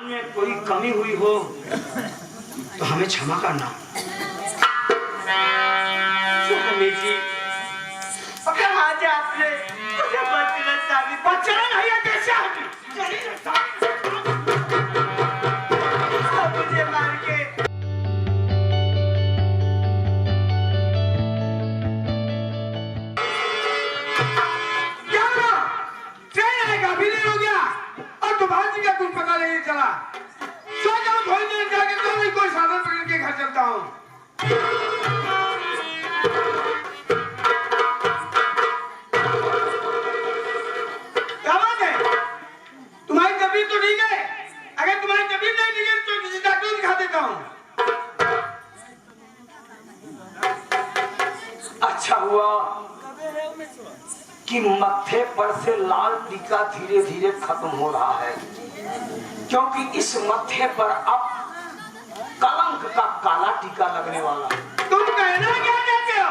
में कोई कमी हुई हो तो हमें क्षमा करना। स्वामी जी, अगर आज आपने मुझे बचना नहीं है कैसे मुझे मार के क्या ट्रेन आएगा अभी लेट हो गया और तुम्हारे जी का कुछ पता नहीं चला। सोचा थोड़ी देर जाके तो मैं कोई साधन पकड़ के घर चलता हूँ। क्या बात है? तुम्हारी तबीयत तो ठीक है? अगर तुम्हारी तबीयत नहीं ठीक है तो किसी डॉक्टर को दिखा देता हूँ। अच्छा हुआ कि मत्थे पर से लाल टीका धीरे धीरे खत्म हो रहा है, क्योंकि इस मत्थे पर अब कलंक का काला टीका लगने वाला है। तुम कहना क्या चाहते हो?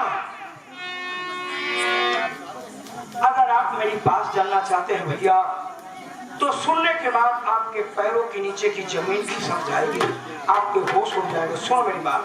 अगर आप मेरी बात जानना चाहते हैं भैया, तो सुनने के बाद आपके पैरों के नीचे की जमीन खिसक जाएगी, आपके होश उड़ जाएगा। सुनो मेरी बात।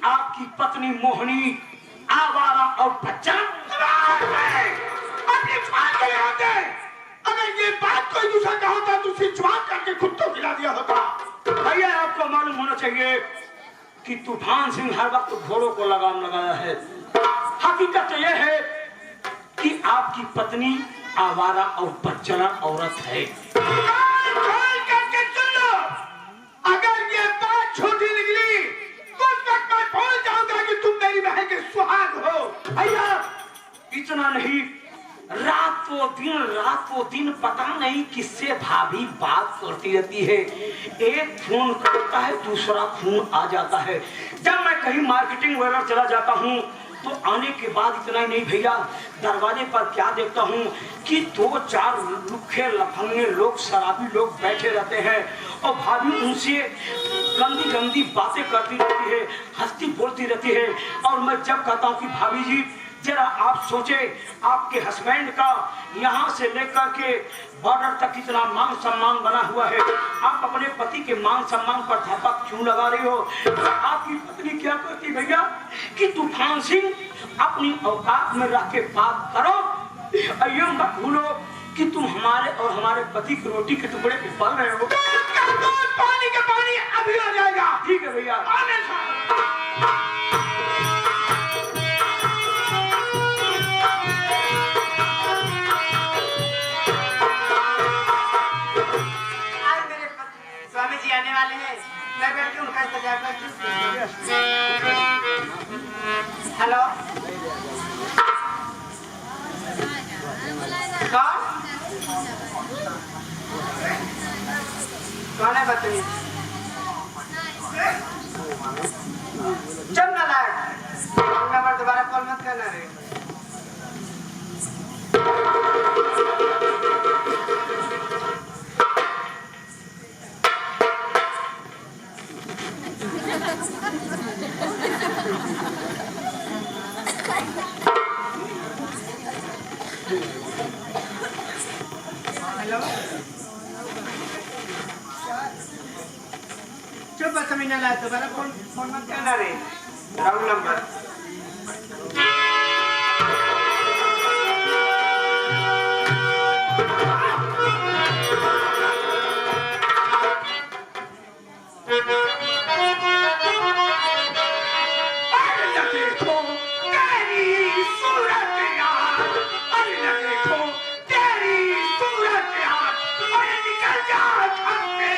आपकी पत्नी मोहनी आवारा और बच्चन अगर ये बात कोई दूसरा का होता तो उसे जवाब करके खुद तो गिरा दिया होता। भैया आपको मालूम होना चाहिए कि तूफान सिंह हर वक्त घोड़ों को लगाम लगाया है। हकीकत तो यह है कि आपकी पत्नी आवारा और बच्चना औरत है। अगर ये बात छोटी निकली तो तक मैं भूल जाऊंगा कि तुम मेरी बहन के सुहाग हो। भैया इतना नहीं, रात वो दिन पता नहीं किससे भाभी बात करती रहती है। एक फोन करता है, दूसरा फोन आ जाता है। जब मैं कहीं मार्केटिंग वगैरह चला जाता हूँ तो आने के बाद इतना ही नहीं भैया, दरवाजे पर क्या देखता हूँ कि 2-4 लुखे लफंगे लोग, शराबी लोग बैठे रहते हैं और भाभी उनसे गंदी गंदी बातें करती रहती है, हंसती बोलती रहती है। और मैं जब कहता हूँ कि भाभी जी जरा आप सोचे, आपके हस्बैंड का यहाँ से लेकर के बॉर्डर तक कितना मान सम्मान बना हुआ है, आप अपने पति के मान सम्मान पर धब्बा क्यों लगा रही हो? तो आपकी पत्नी क्या करती भैया कि तूफान सिंह अपनी औकात में रह के बात करो, ये मत भूलो कि तुम हमारे और हमारे पति की रोटी के टुकड़े पे पल रहे हो। पानी का पानी अभी आ जाएगा। ठीक है भैया। स्वामी जी आने वाले हैं, मैं बैठ के उनका इंतजार करती हूँ। हेलो, कौन है बदतमीज? चल ना लायक, नंबर दोबारा कॉल मत करना रे। हेलो, चुप बस समझ ना लाया दोबारा फोन मत करना रे। राउंड नंबर जा छक्के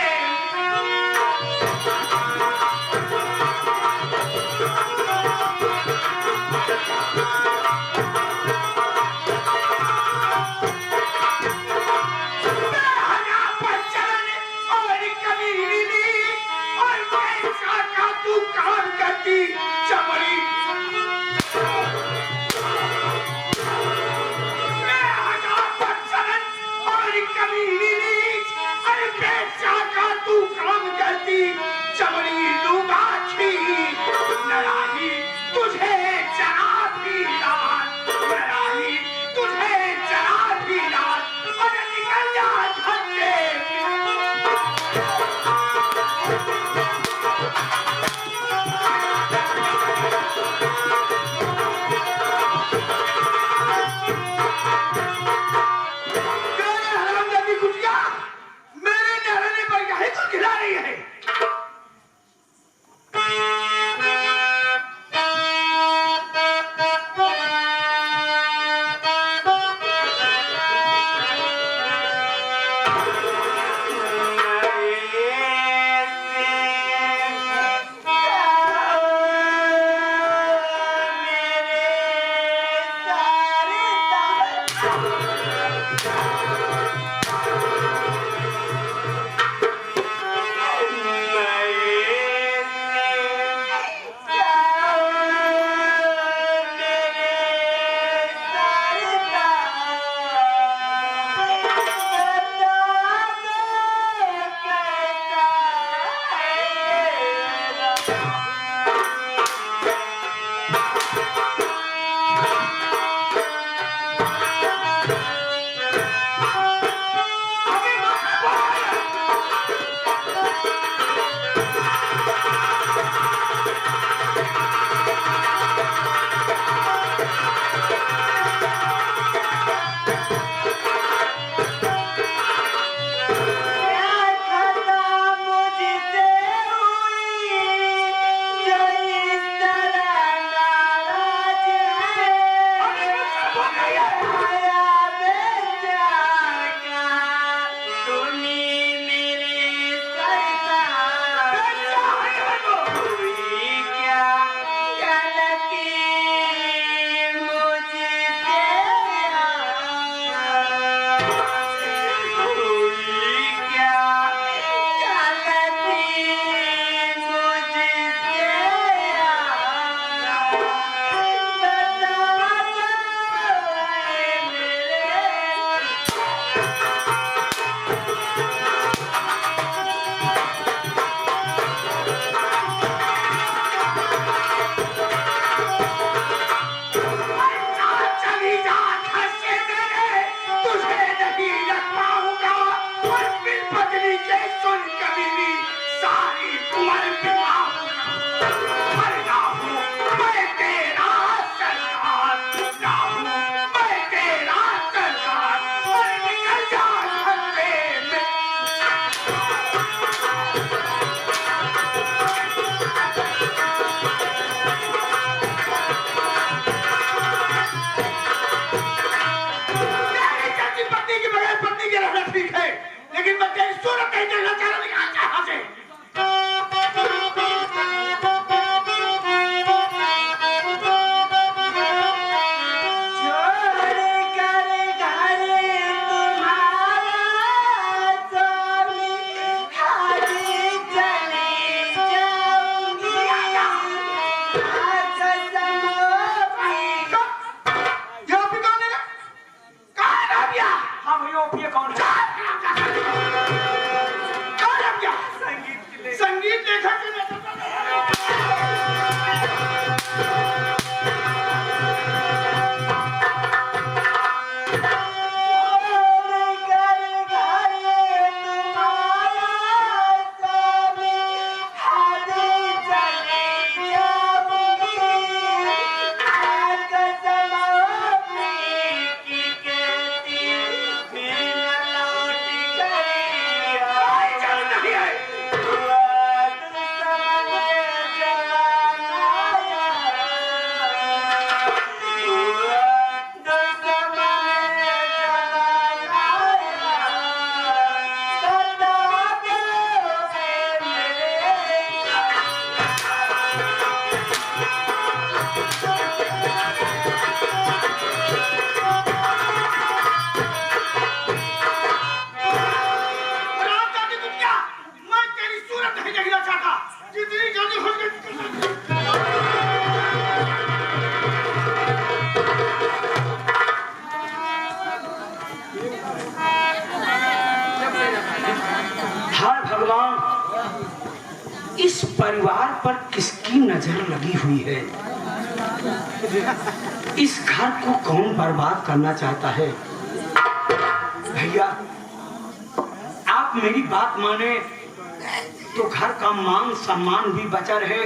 लेकिन मैं तेरी सूरत नहीं देखना चाह रहा। हाय भगवान, इस परिवार पर किसकी नजर लगी हुई है? इस घर को कौन बर्बाद करना चाहता है? भैया, आप मेरी बात माने तो घर का मान सम्मान भी बचा रहे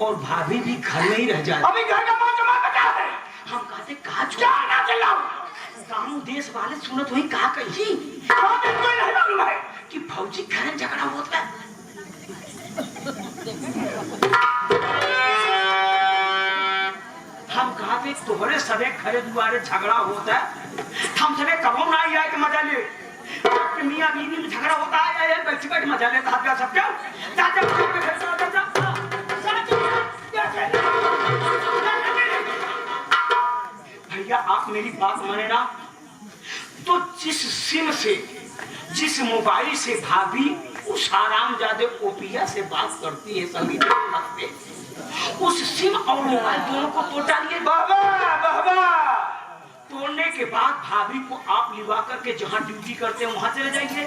और भाभी भी घर में ही रह जाए। अभी घर का मान सम्मान बचा है। हम कहते कहा क्या ना चलाओ, गाँव देश वाले सुनत हुई कहा कही कोई नहीं मालूम है कि फौजी घर में झगड़ा होता है। हम कहते तोहरे सबे खरे दुआरे झगड़ा होता है, हम सबे कबो ना आए के मजा ले। मियाँ बीवी में झगड़ा होता है, बैठ बैठ मजा लेता है सब। क्या भैया, आप मेरी बात माने ना तो जिस सिम से, जिस मोबाइल से भाभी उस आरामजादे ओपिया से बात करती है संगीत पे, उस सिम और मोबाइल दोनों को तोड़ डालिए। बाबा बाबा, तोड़ने के बाद भाभी को आप लिवा करके जहाँ ड्यूटी करते हैं वहां चले जाइए।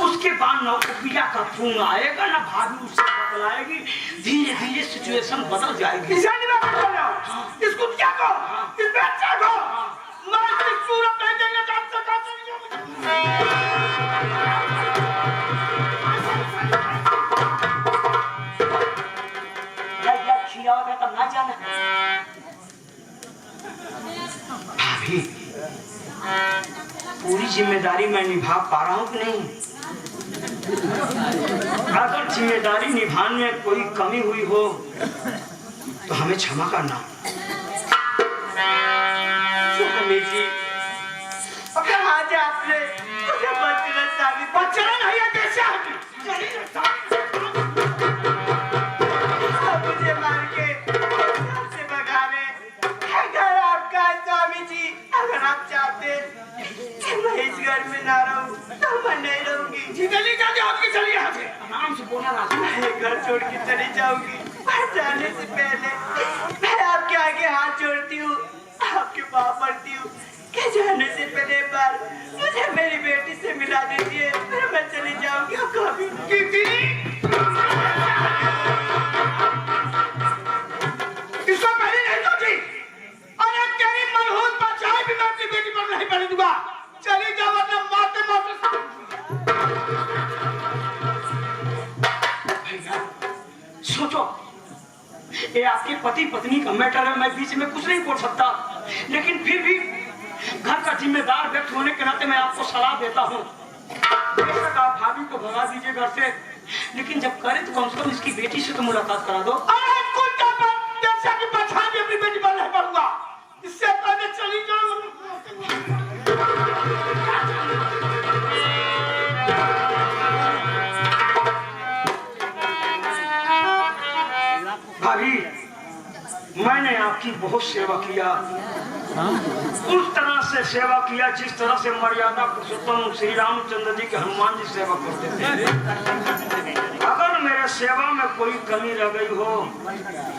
उसके बाद ना ओपिया का फोन आएगा ना भाभी उससे बतलाएगी, धीरे धीरे सिचुएशन बदल जाएगी। इसको क्या को, इस बच्चे को मार सूरत नहीं देंगे। तब ना जाना भाभी, पूरी जिम्मेदारी मैं निभा पा रहा हूँ कि नहीं? अगर जिम्मेदारी निभाने में कोई कमी हुई हो तो हमें क्षमा करना। स्वामी जी, अब आज आपने मुझे बचना नहीं है। कैसे मुझे मार के से भगाने अगर आपका स्वामी जी, अगर आप चाहते कि मैं इस घर में ना रहूं तो मैं नहीं रहूंगी। चली जाती आपकी, चली यहाँ से आराम से बोला ना। मैं घर छोड़ के चली जाऊंगी। पर जाने से पहले मैं आपके आगे हाथ जोड़ती हूँ, आपके पाँव पड़ती हूँ कि जाने से पहले बार मुझे मेरी बेटी से मिला दीजिए, फिर मैं चली जाऊंगी। कभी इसको पहले नहीं सोची, अरे तेरी मनहूस बचाई भी मैं अपनी बेटी पर नहीं पड़ने दूंगा। चली जाओ वरना मारते सोचो, ये आपके पति पत्नी का मैटर है, मैं बीच में कुछ नहीं बोल सकता, लेकिन फिर भी घर का जिम्मेदार व्यक्ति होने के नाते मैं आपको सलाह देता हूँ। बेशक आप भाभी को भगा दीजिए घर से, लेकिन जब करें तो कम से कम इसकी बेटी से तो मुलाकात करा दो। अरे कुछ जैसा कि बचा भी अपनी बेटी पर नहीं पड़ूंगा, इससे पहले चली जाओ। भाभी, मैंने आपकी बहुत सेवा किया, उस तरह से सेवा किया जिस तरह से मर्यादा पुरुषोत्तम श्री रामचंद्र जी के हनुमान जी सेवा करते थे। अगर मेरे सेवा में कोई कमी रह गई हो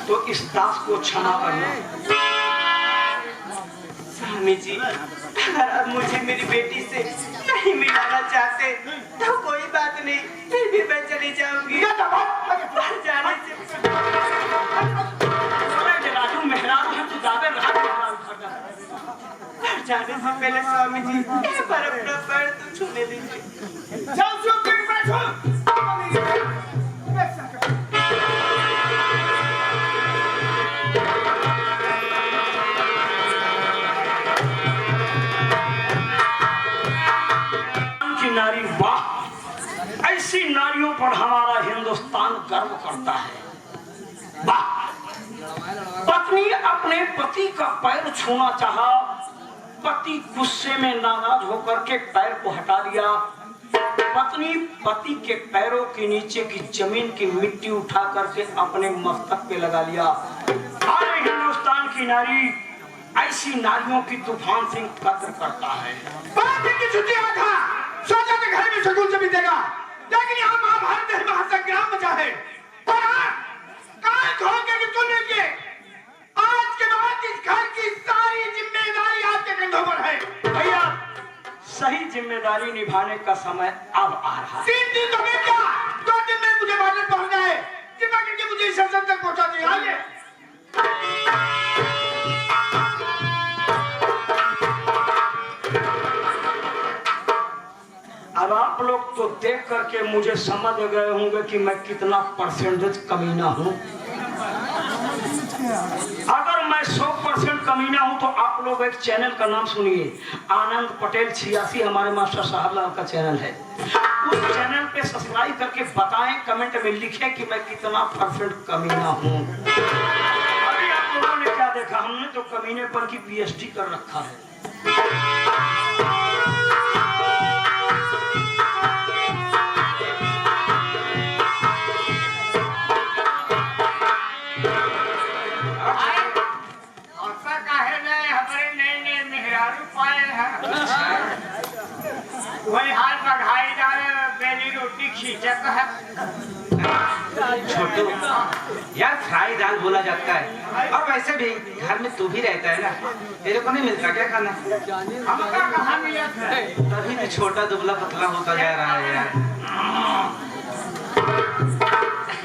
तो इस दास को क्षमा करना। स्वामी जी, अगर आप मुझे मेरी बेटी से नहीं मिलाना चाहते तो कोई बात नहीं, फिर भी मैं चली जाऊंगी। जाने से राजू मेहरारू है, तू दावे जाने से पहले स्वामी जी एक बार अपना पैर तो छूने दीजिए। नारी, वाह, ऐसी नारियों पर हमारा हिंदुस्तान गर्व करता है। वाह, पत्नी अपने पति का पैर छूना चाहा, पति गुस्से में नाराज होकर के पैर को हटा दिया। पत्नी पति के पैरों के नीचे की जमीन की मिट्टी उठा करके अपने मस्तक पे लगा लिया। हमारे हिंदुस्तान की नारी ऐसी नारियों की तूफान सिंह कद्र करता है। की छुट्टी में था, सोचा कि घर में सकून से बीतेगा, लेकिन यहाँ महाभारत में महासंग्राम मचा है। और कान खोल के सुन लीजिए, आज के बाद इस घर की सारी जिम्मेदारी आपके कंधों पर है। भैया, सही जिम्मेदारी निभाने का समय अब आ रहा है। 3 दिन तो मैं क्या 2 दिन में मुझे भारत पहुंचना है। कृपा करके मुझे स्टेशन तक पहुंचा दीजिए। आइए। अब आप लोग तो देख करके मुझे समझ गए होंगे कि मैं कितना परसेंटेज कमीना हूँ। अगर मैं 100% कमीना हूँ तो आप लोग एक चैनल का नाम सुनिए, आनंद पटेल 86 हमारे मास्टर साहब लाल का चैनल है। उस चैनल पे सब्सक्राइब करके बताएं, कमेंट में लिखें कि मैं कितना परसेंट कमीना हूँ। अभी आप लोगों ने क्या देखा, हमने तो कमीनेपन की PhD कर रखा है। वही हाल पढ़ाई बेली रोटी खींचक है। छोटू यार फ्राई दाल बोला जाता है, और वैसे भी घर में तू भी रहता है ना, तेरे को नहीं मिलता क्या खाना? हमका कहाँ मिला था? तभी तो छोटा दुबला पतला होता जा रहा है यार।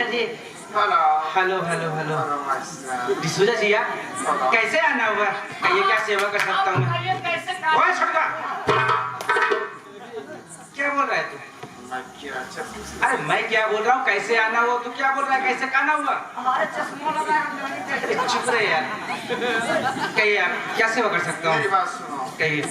अरे हेलो हेलो हेलो डिसूजा जी यार, कैसे आना हुआ? कहिए क्या सेवा कर सकता हूँ मैं? ओए छोटा, क्या बोल रहा है तू? अरे मैं क्या बोल रहा हूँ, कैसे आना हुआ? तू क्या बोल रहा है, कैसे आना हुआ? हमारे चश्मा लगा है। अरे चुप रहे यार। कहिए यार, क्या सेवा कर सकता हूँ? मेरी बात सुनो। कहिए।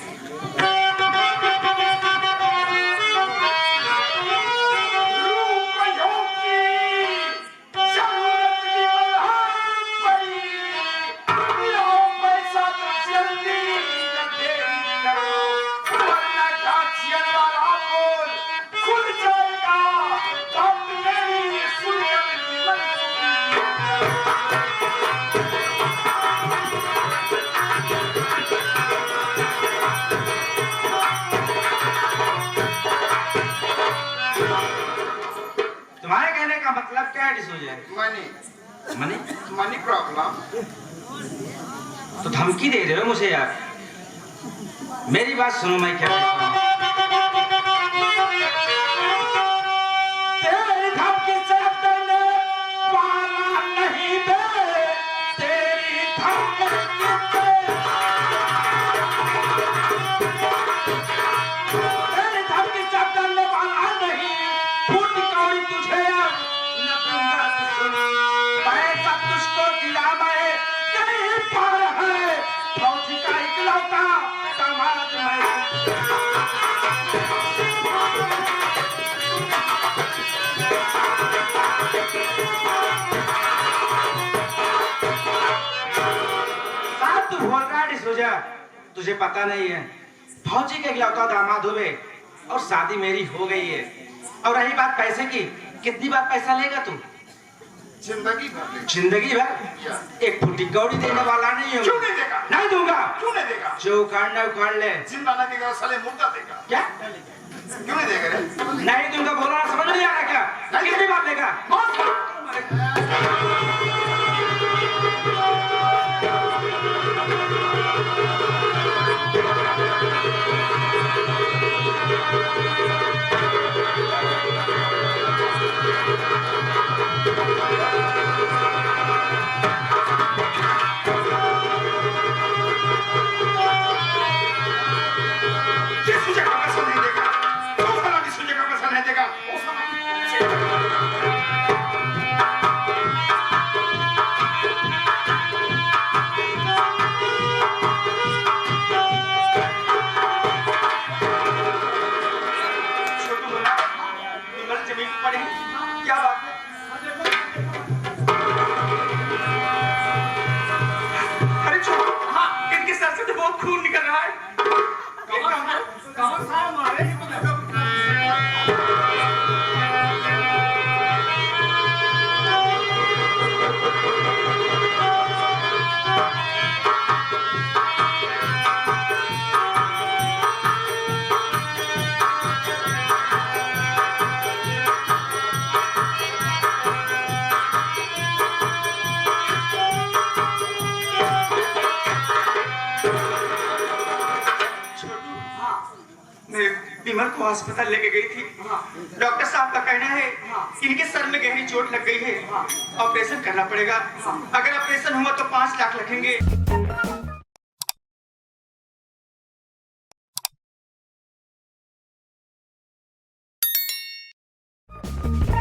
तुम्हारे कहने का मतलब क्या है D'Souza? Money money? Money problem. तो धमकी दे रहे हो मुझे यार? मेरी बात सुनो, मैं क्या कहता हूँ। तेरी धमकी से डरने वाला नहीं बे, तेरी धमकी से डरने वाला नहीं, फूट कौड़ी तुझे न दूंगा सुनी। पैसा तुझको दिला मैं कहीं पर है, फौजी का इकलौता दामाद मैं। साहब तू बोल रहा है डिसूजा, तुझे पता नहीं है, फौजी के इकलौता दामाद हुए और शादी मेरी हो गई है। और रही बात पैसे की, कितनी बार पैसा लेगा तू? जिंदगी भर। जिंदगी भर? एक फुटी कौड़ी देने वाला नहीं हूँ। क्यों नहीं देगा? नहीं दूंगा। क्यों नहीं देगा? जो उखाड़ना उखाड़ ले। जिंदा नहीं देगा, साले मुर्दा देगा। क्या? क्यों नहीं देगा रे? नहीं दूंगा बोलना समझ नहीं आ रहा क्या? कितनी बार लेगा? डिसूजा का पैसा नहीं देगा। वो साला डिसूजा का पैसा नहीं देगा। वो साला छोटू बोला, निमल जमीन पड़ी, क्या बात है? अरे छोटू, हाँ, इनके सर से तो बहुत खून निकल रहा है। कहाँ सार मारे? विमल को अस्पताल लेके गई थी। डॉक्टर साहब का कहना है इनके सर में गहरी चोट लग गई है, ऑपरेशन करना पड़ेगा। अगर ऑपरेशन हुआ तो 5 लाख लगेंगे।